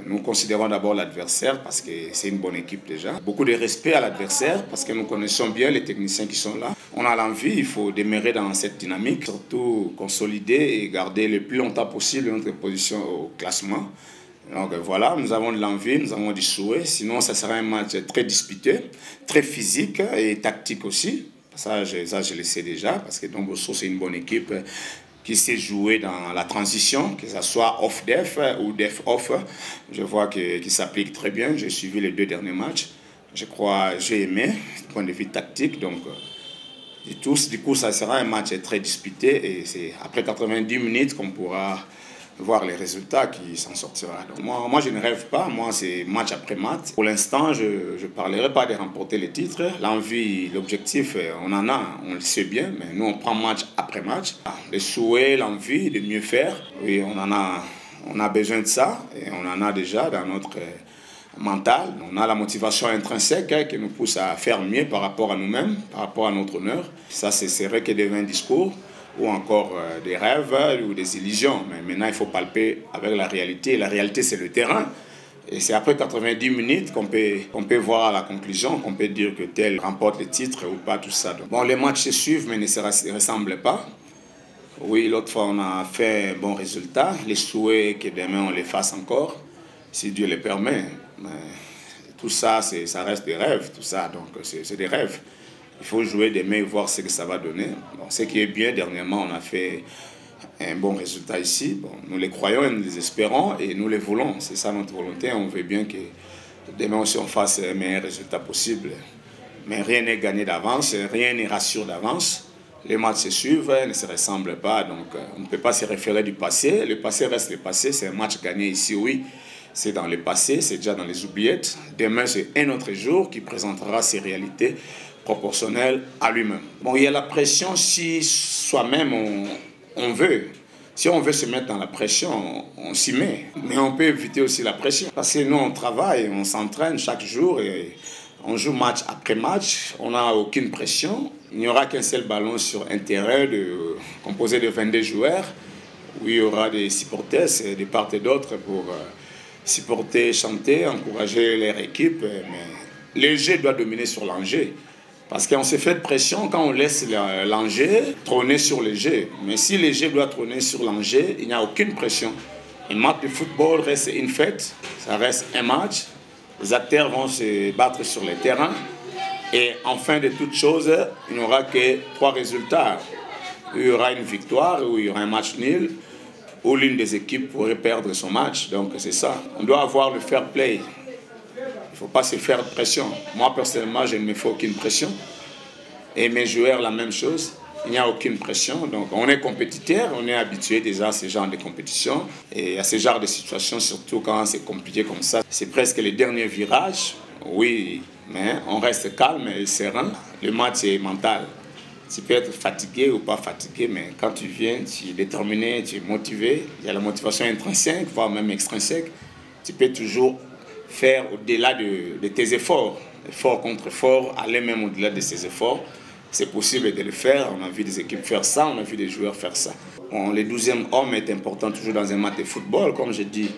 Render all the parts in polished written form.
Nous considérons d'abord l'adversaire parce que c'est une bonne équipe déjà. Beaucoup de respect à l'adversaire parce que nous connaissons bien les techniciens qui sont là. On a l'envie, il faut demeurer dans cette dynamique, surtout consolider et garder le plus longtemps possible notre position au classement. Donc voilà, nous avons de l'envie, nous avons du souhait. Sinon, ça sera un match très disputé, très physique et tactique aussi. Ça, je le sais déjà parce que Don Bosco, c'est une bonne équipe qui sait jouer dans la transition, que ce soit off-def ou def-off. Je vois qu'il s'applique très bien. J'ai suivi les 2 derniers matchs. Je crois j'ai aimé, du point de vue tactique. Donc, du coup, ça sera un match très disputé et c'est après 90 minutes qu'on pourra voir les résultats qui s'en sortira. Donc moi, je ne rêve pas. Moi, c'est match après match. Pour l'instant, je ne parlerai pas de remporter les titres. L'envie, l'objectif, on en a, on le sait bien, mais nous, on prend match après match. Le souhait, l'envie de mieux faire, oui, on a besoin de ça et on en a déjà dans notre mental. On a la motivation intrinsèque qui nous pousse à faire mieux par rapport à nous-mêmes, par rapport à notre honneur. Ça, c'est vrai que devient un discours ou encore des rêves ou des illusions. Mais maintenant, il faut palper avec la réalité. Et la réalité, c'est le terrain. Et c'est après 90 minutes qu'on peut voir la conclusion, qu'on peut dire que tel remporte le titre ou pas, tout ça. Donc, bon, les matchs se suivent, mais ne se ressemblent pas. Oui, l'autre fois, on a fait un bon résultat. Les souhaits que demain, on les fasse encore, si Dieu le permet. Mais tout ça, ça reste des rêves, tout ça. Donc, c'est des rêves. Il faut jouer demain et voir ce que ça va donner. Bon, ce qui est bien, dernièrement, on a fait un bon résultat ici. Bon, nous les croyons et nous les espérons et nous les voulons. C'est ça notre volonté. On veut bien que demain aussi on fasse un meilleur résultat possible. Mais rien n'est gagné d'avance, rien n'est rassure d'avance. Les matchs se suivent, ne se ressemblent pas. Donc on ne peut pas se référer du passé. Le passé reste le passé. C'est un match gagné ici, oui. C'est dans le passé, c'est déjà dans les oubliettes. Demain, c'est un autre jour qui présentera ses réalités proportionnel à lui-même. Bon, il y a la pression si soi-même on veut. Si on veut se mettre dans la pression, on s'y met. Mais on peut éviter aussi la pression. Parce que nous, on travaille, on s'entraîne chaque jour et on joue match après match. On n'a aucune pression. Il n'y aura qu'un seul ballon sur un terrain composé de 22 joueurs où il y aura des supporters de part et d'autre pour supporter, chanter, encourager leur équipe. Mais le jeu doit dominer sur l'enjeu. Parce qu'on se fait de pression quand on laisse l'enjeu trôner sur le jeu. Mais si le jeu doit trôner sur l'enjeu, il n'y a aucune pression. Un match de football reste une fête, ça reste un match. Les acteurs vont se battre sur le terrain. Et en fin de toute chose, il n'y aura que 3 résultats. Il y aura une victoire ou il y aura un match nul, ou l'une des équipes pourrait perdre son match. Donc c'est ça. On doit avoir le fair play. Il ne faut pas se faire de pression. Moi, personnellement, je ne me fais aucune pression. Et mes joueurs, la même chose. Il n'y a aucune pression. Donc, on est compétiteur, on est habitué déjà à ce genre de compétition. Et à ce genre de situation, surtout quand c'est compliqué comme ça. C'est presque les derniers virages. Oui, mais on reste calme et serein. Le match est mental. Tu peux être fatigué ou pas fatigué, mais quand tu viens, tu es déterminé, tu es motivé. Il y a la motivation intrinsèque, voire même extrinsèque. Tu peux toujours faire au-delà de tes efforts, effort contre effort, aller même au-delà de ces efforts. C'est possible de le faire. On a vu des équipes faire ça, on a vu des joueurs faire ça. Bon, le 12e homme est important toujours dans un match de football, comme je dis.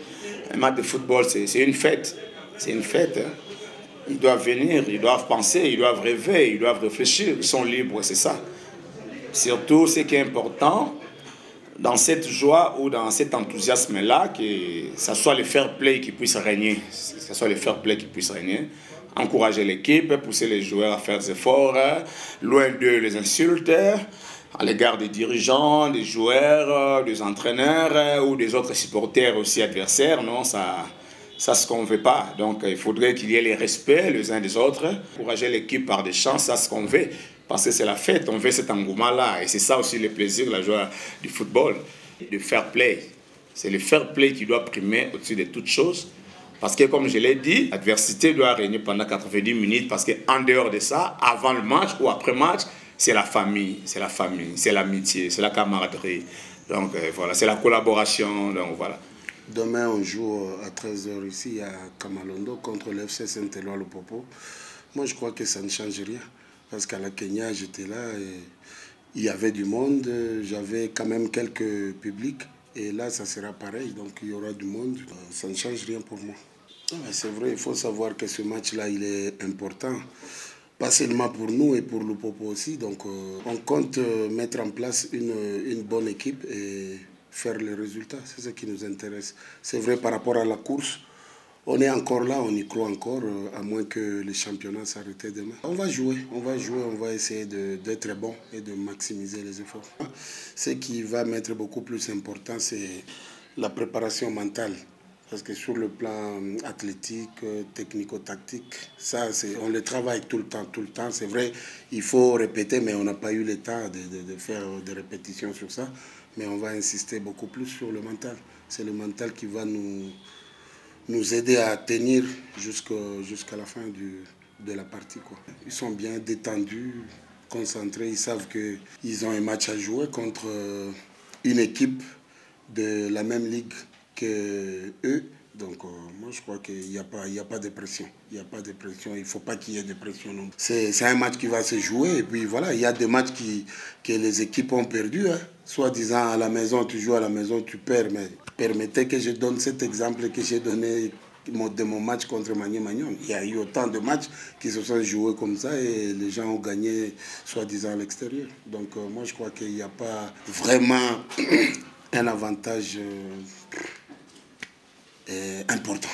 Un match de football, c'est une fête. C'est une fête. Hein. Ils doivent venir, ils doivent penser, ils doivent rêver, ils doivent réfléchir. Ils sont libres, c'est ça. Surtout, ce qui est important, dans cette joie ou dans cet enthousiasme-là, que ce soit le fair play qui puisse régner. Que ce soit le fair play qui puisse régner. Encourager l'équipe, pousser les joueurs à faire des efforts, loin d'eux les insultes, à l'égard des dirigeants, des joueurs, des entraîneurs ou des autres supporters aussi adversaires. Non, ça c'est ce qu'on ne veut pas. Donc il faudrait qu'il y ait les respects les uns des autres. Encourager l'équipe par des chances, c'est ce qu'on veut. Parce que c'est la fête, on veut cet engouement-là. Et c'est ça aussi le plaisir, la joie du football, du fair play. C'est le fair play qui doit primer au-dessus de toute chose. Parce que, comme je l'ai dit, l'adversité doit régner pendant 90 minutes. Parce qu'en dehors de ça, avant le match ou après match, c'est la famille, c'est l'amitié, c'est la camaraderie. Donc voilà, c'est la collaboration. Donc voilà. Demain, on joue à 13h ici à Kamalondo contre l'FC Saint-Éloi-le-Popo. Moi, je crois que ça ne change rien. Parce qu'à la Kenya, j'étais là et il y avait du monde. J'avais quand même quelques publics. Et là, ça sera pareil. Donc, il y aura du monde. Ça ne change rien pour moi. C'est vrai, il faut savoir que ce match-là, il est important. Pas seulement pour nous et pour le Popo aussi. Donc, on compte mettre en place une bonne équipe et faire les résultats. C'est ce qui nous intéresse. C'est vrai par rapport à la course. On est encore là, on y croit encore, à moins que le championnat s'arrête demain. On va jouer, on va essayer d'être bon et de maximiser les efforts. Ce qui va m'être beaucoup plus important, c'est la préparation mentale. Parce que sur le plan athlétique, technico-tactique, ça, on le travaille tout le temps. C'est vrai, il faut répéter, mais on n'a pas eu le temps de faire des répétitions sur ça. Mais on va insister beaucoup plus sur le mental. C'est le mental qui va nous aider à tenir jusqu'à la fin de la partie, quoi. Ils sont bien détendus, concentrés. Ils savent qu'ils ont un match à jouer contre une équipe de la même ligue que eux. Donc, moi, je crois qu'il n'y a pas de pression. Il n'y a pas de pression. Il ne faut pas qu'il y ait de pression. C'est un match qui va se jouer. Et puis, voilà, il y a des matchs que les équipes ont perdu. Hein. Soit-disant, à la maison, tu joues à la maison, tu perds. Mais permettez que je donne cet exemple que j'ai donné de mon match contre Magné-Magnon. Il y a eu autant de matchs qui se sont joués comme ça et les gens ont gagné, soi-disant, à l'extérieur. Donc, moi, je crois qu'il n'y a pas vraiment un avantage important.